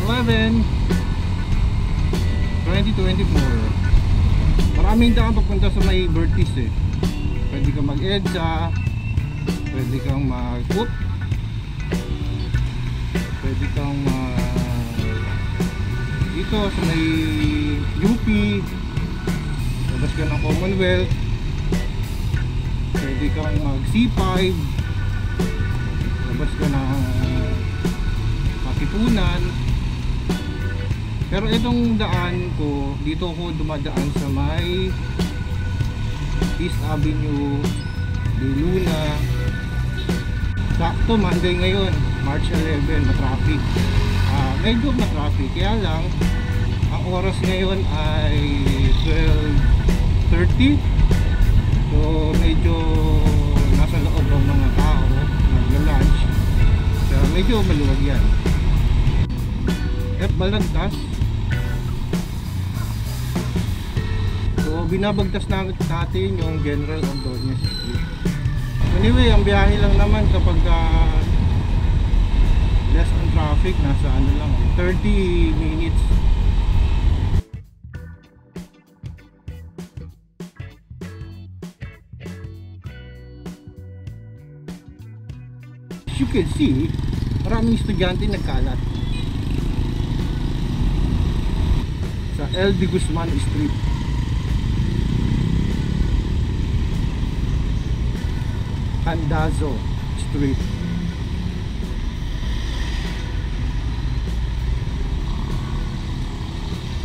11/2024. Maraming daan papunta sa may Bertis eh. Pwede kang mag-EDSA, pwede kang mag-COOP, pwede kang dito sa may UP, labas ka ng Commonwealth, pwede kang mag C5, labas ka ng Katipunan. Pero itong daan ko, dito ko dumadaan sa may East Avenue de Luna. Sakto Monday ngayon, March 11, na-traffic. Medyo na-traffic, kaya lang ang oras ngayon ay 12:30. So medyo nasa loob ng mga tao, nagla-lunch. So medyo maluwag yan. Balagtas. So binabagtas natin yung General Ordonez Street. Anyway, ang biyahe lang naman kapag less on traffic, nasa ano lang, 30 minutes. As you can see, maraming estudyante nagkalat sa L. de Guzman Street. Candazo Street.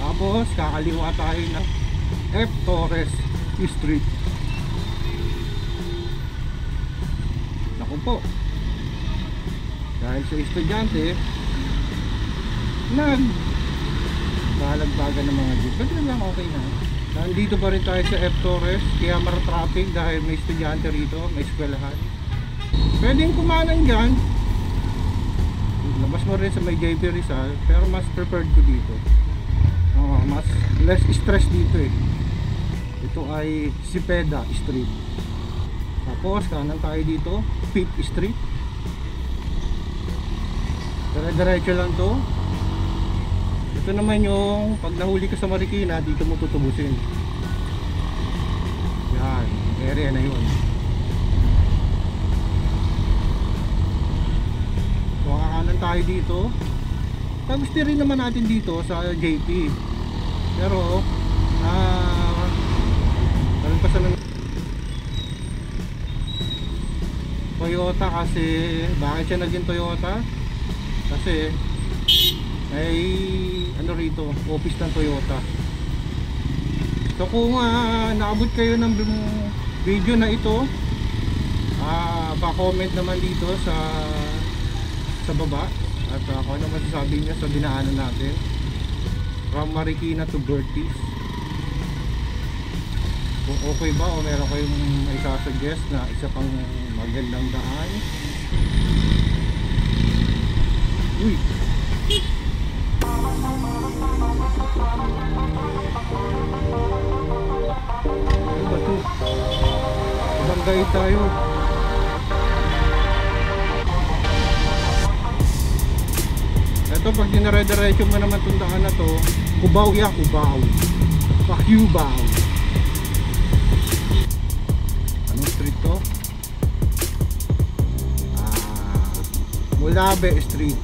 Tapos kakaliwa tayo ng F. Torres Street. Naku po, dahil sa estudyante nagbalagbagan ng mga jeep, pwede lang, okay na. Nandito pa rin tayo sa F. Torres, kaya mara-traffic dahil may estudyante rito, may eskwelahan. Pwedeng kumanan dyan, labas mo rin sa may JP Rizal, pero mas preferred ko dito. Mas less stress dito eh. Ito ay Cepeda Street. Tapos kanan tayo dito, 5th Street. Dire-diretso lang to. Ito naman yung pag nahuli ka sa Marikina, dito mo tutubusin. Yan, area na yun. So kakanan tayo dito. Tapos rin naman natin dito sa JP. Pero nalampasan ng Toyota kasi, bakit siya naging Toyota? Kasi ay ano rito, office ng Toyota. So kung naabot kayo ng video na ito, pa-comment naman dito sa baba at kung ano masasabi niyo sa dinaanan natin from Marikina to Bertis. Kung okay ba o meron kayong isasuggest na isa pang magandang daan. Uy, ano ba ito? Barangay tayo. Ito pag dinare-diretso mo naman itong daan na to, Cubao ya, Cubao. Cubao. Anong street to? Mulabe Street.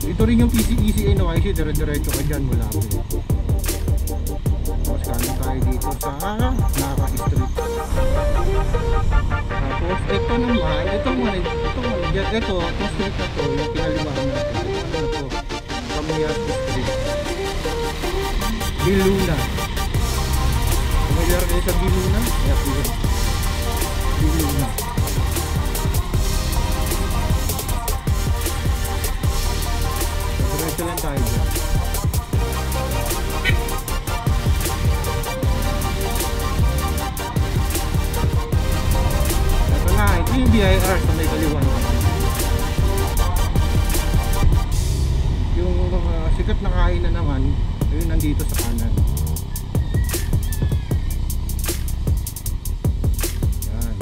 Ito rin yung PCEC NYC, dire-diretso ka dyan, Mulabe. Tapos kanan tayo dito sa Nara Street. Tapos ito naman, itong street na to, yung pinalimahan natin. Ano to? Camayas Street. Biluna. Familiar kayo sa Biluna? Yes, Biluna. Diretso lang tayo dyan. Ito na, ito yung BIR sa may kaliwan. Yung sikat na kain na naman, ayun nandito sa kanan. Yan.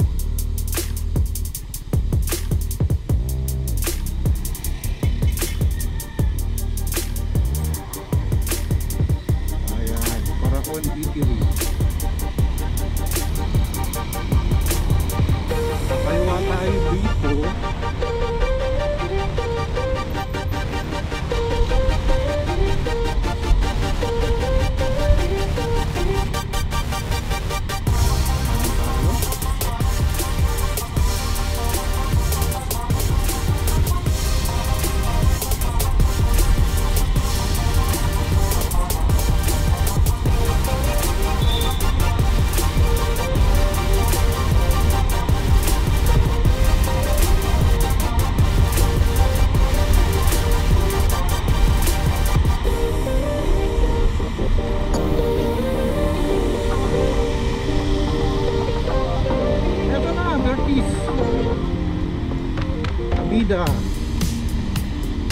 Avenida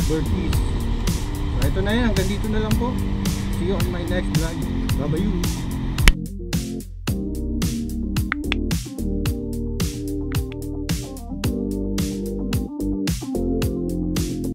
Burtis. So ito na yan, hanggang dito na lang po. See you on my next vlog. Bye bye.